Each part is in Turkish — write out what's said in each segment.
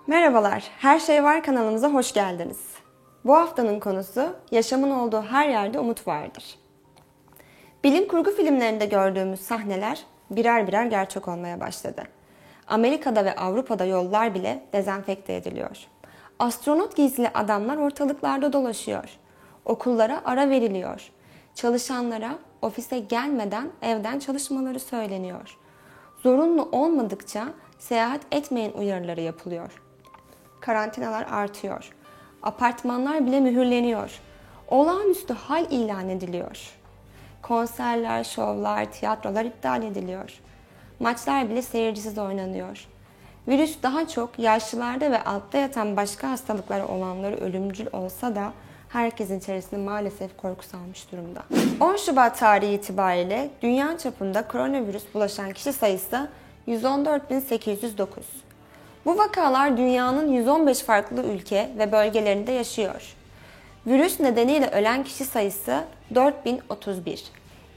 Merhabalar, Her Şey Var kanalımıza hoş geldiniz. Bu haftanın konusu yaşamın olduğu her yerde umut vardır. Bilim kurgu filmlerinde gördüğümüz sahneler birer birer gerçek olmaya başladı. Amerika'da ve Avrupa'da yollar bile dezenfekte ediliyor. Astronot giysili adamlar ortalıklarda dolaşıyor. Okullara ara veriliyor. Çalışanlara ofise gelmeden evden çalışmaları söyleniyor. Zorunlu olmadıkça seyahat etmeyin uyarıları yapılıyor. Karantinalar artıyor. Apartmanlar bile mühürleniyor. Olağanüstü hal ilan ediliyor. Konserler, şovlar, tiyatrolar iptal ediliyor. Maçlar bile seyircisiz oynanıyor. Virüs daha çok yaşlılarda ve altta yatan başka hastalıkları olanları ölümcül olsa da herkesin içerisinde maalesef korku salmış durumda. 10 Şubat tarihi itibariyle dünya çapında koronavirüs bulaşan kişi sayısı 114.809. Bu vakalar dünyanın 115 farklı ülke ve bölgelerinde yaşıyor. Virüs nedeniyle ölen kişi sayısı 4031.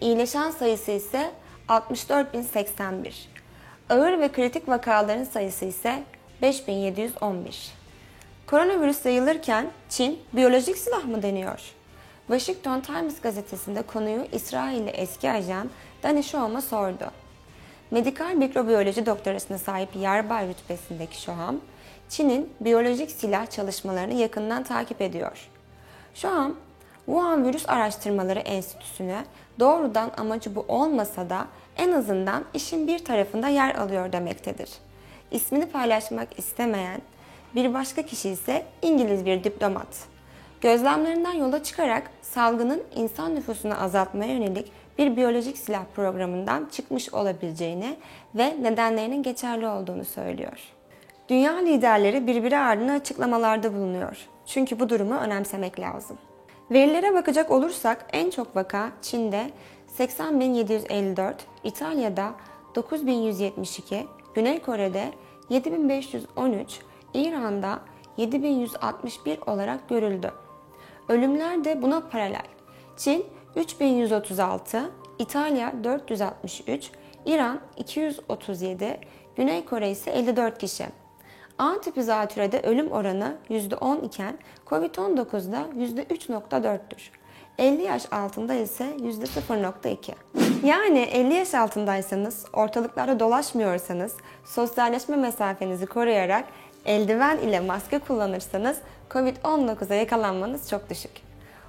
İyileşen sayısı ise 64.081. Ağır ve kritik vakaların sayısı ise 5711. Koronavirüs yayılırken Çin biyolojik silah mı deniyor? Washington Times gazetesinde konuyu İsrailli eski ajan Dani Shoham'a sordu. Medikal mikrobiyoloji doktorasına sahip yarbay rütbesindeki Shoham, Çin'in biyolojik silah çalışmalarını yakından takip ediyor. Shoham, Wuhan Virüs Araştırmaları Enstitüsü'ne doğrudan amacı bu olmasa da en azından işin bir tarafında yer alıyor demektedir. İsmini paylaşmak istemeyen bir başka kişi ise İngiliz bir diplomat. Gözlemlerinden yola çıkarak salgının insan nüfusunu azaltmaya yönelik bir biyolojik silah programından çıkmış olabileceğini ve nedenlerinin geçerli olduğunu söylüyor. Dünya liderleri birbiri ardına açıklamalarda bulunuyor. Çünkü bu durumu önemsemek lazım. Verilere bakacak olursak en çok vaka Çin'de 80.754, İtalya'da 9.172, Güney Kore'de 7.513, İran'da 7.161 olarak görüldü. Ölümler de buna paralel. Çin 3.136, İtalya 463, İran 237, Güney Kore ise 54 kişi. A tipi zatürrede ölüm oranı %10 iken Covid-19'da %3.4'tür. 50 yaş altında ise %0.2. Yani 50 yaş altındaysanız, ortalıklarda dolaşmıyorsanız, sosyalleşme mesafenizi koruyarak eldiven ile maske kullanırsanız Covid-19'a yakalanmanız çok düşük.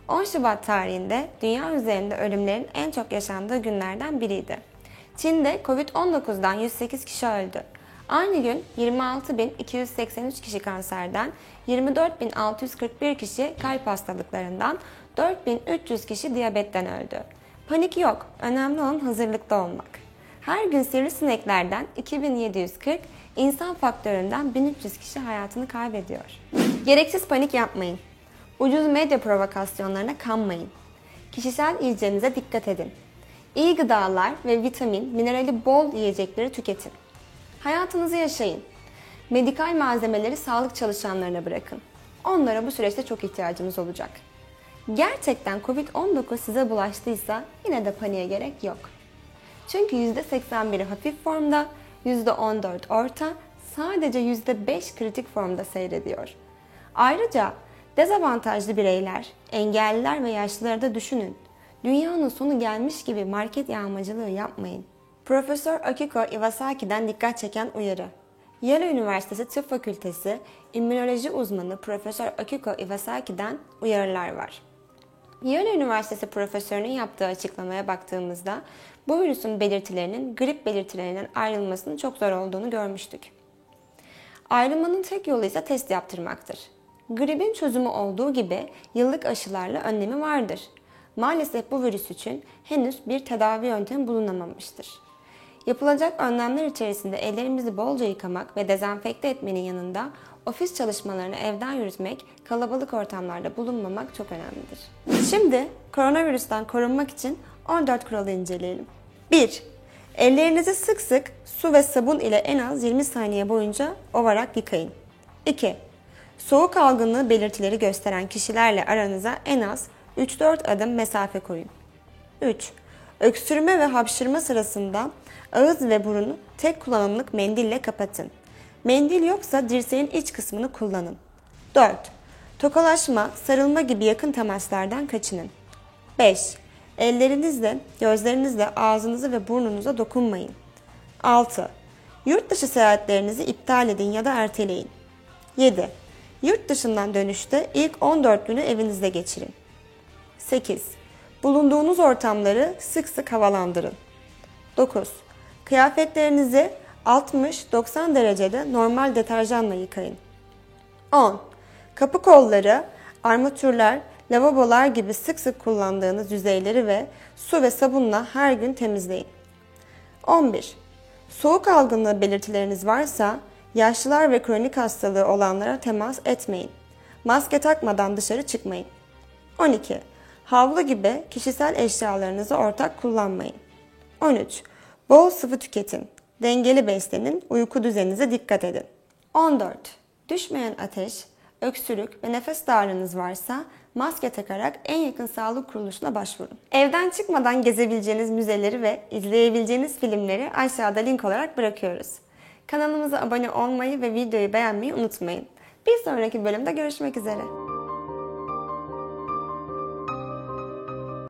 10 Şubat tarihinde dünya üzerinde ölümlerin en çok yaşandığı günlerden biriydi. Çin'de Covid-19'dan 108 kişi öldü. Aynı gün 26.283 kişi kanserden, 24.641 kişi kalp hastalıklarından, 4.300 kişi diyabetten öldü. Panik yok, önemli olan hazırlıkta olmak. Her gün sivrisineklerden 2740, insan faktöründen 1300 kişi hayatını kaybediyor. Gereksiz panik yapmayın. Ucuz medya provokasyonlarına kanmayın. Kişisel hijyeninize dikkat edin. İyi gıdalar ve vitamin, minerali bol yiyecekleri tüketin. Hayatınızı yaşayın. Medikal malzemeleri sağlık çalışanlarına bırakın. Onlara bu süreçte çok ihtiyacımız olacak. Gerçekten Covid-19 size bulaştıysa yine de paniğe gerek yok. Çünkü %81'i hafif formda, %14 orta, sadece %5 kritik formda seyrediyor. Ayrıca dezavantajlı bireyler, engelliler ve yaşlıları da düşünün. Dünyanın sonu gelmiş gibi market yağmacılığı yapmayın. Profesör Akiko Iwasaki'den dikkat çeken uyarı. Yale Üniversitesi Tıp Fakültesi İmmünoloji uzmanı Profesör Akiko Iwasaki'den uyarılar var. Yale Üniversitesi profesörünün yaptığı açıklamaya baktığımızda bu virüsün belirtilerinin grip belirtilerinden ayrılmasının çok zor olduğunu görmüştük. Ayrılmanın tek yolu ise test yaptırmaktır. Gripin çözümü olduğu gibi yıllık aşılarla önlemi vardır. Maalesef bu virüs için henüz bir tedavi yöntemi bulunamamıştır. Yapılacak önlemler içerisinde ellerimizi bolca yıkamak ve dezenfekte etmenin yanında ofis çalışmalarını evden yürütmek, kalabalık ortamlarda bulunmamak çok önemlidir. Şimdi koronavirüsten korunmak için 14 kuralı inceleyelim. 1. Ellerinizi sık sık su ve sabun ile en az 20 saniye boyunca ovarak yıkayın. 2. Soğuk algınlığı belirtileri gösteren kişilerle aranıza en az 3-4 adım mesafe koyun. 3. Öksürme ve hapşırma sırasında ağız ve burunu tek kullanımlık mendille kapatın. Mendil yoksa dirseğin iç kısmını kullanın. 4. Tokalaşma, sarılma gibi yakın temaslardan kaçının. 5. Ellerinizle, gözlerinizle ağzınıza ve burnunuza dokunmayın. 6. Yurt dışı seyahatlerinizi iptal edin ya da erteleyin. 7. Yurt dışından dönüşte ilk 14 günü evinizde geçirin. 8. Bulunduğunuz ortamları sık sık havalandırın. 9. Kıyafetlerinizi 60-90 derecede normal deterjanla yıkayın. 10. Kapı kolları, armatürler, lavabolar gibi sık sık kullandığınız yüzeyleri ve su ve sabunla her gün temizleyin. 11. Soğuk algınlığı belirtileriniz varsa yaşlılar ve kronik hastalığı olanlara temas etmeyin. Maske takmadan dışarı çıkmayın. 12. Havlu gibi kişisel eşyalarınızı ortak kullanmayın. 13. Bol sıvı tüketin. Dengeli beslenin, uyku düzeninize dikkat edin. 14. Düşmeyen ateş, öksürük ve nefes darlığınız varsa maske takarak en yakın sağlık kuruluşuna başvurun. Evden çıkmadan gezebileceğiniz müzeleri ve izleyebileceğiniz filmleri aşağıda link olarak bırakıyoruz. Kanalımıza abone olmayı ve videoyu beğenmeyi unutmayın. Bir sonraki bölümde görüşmek üzere.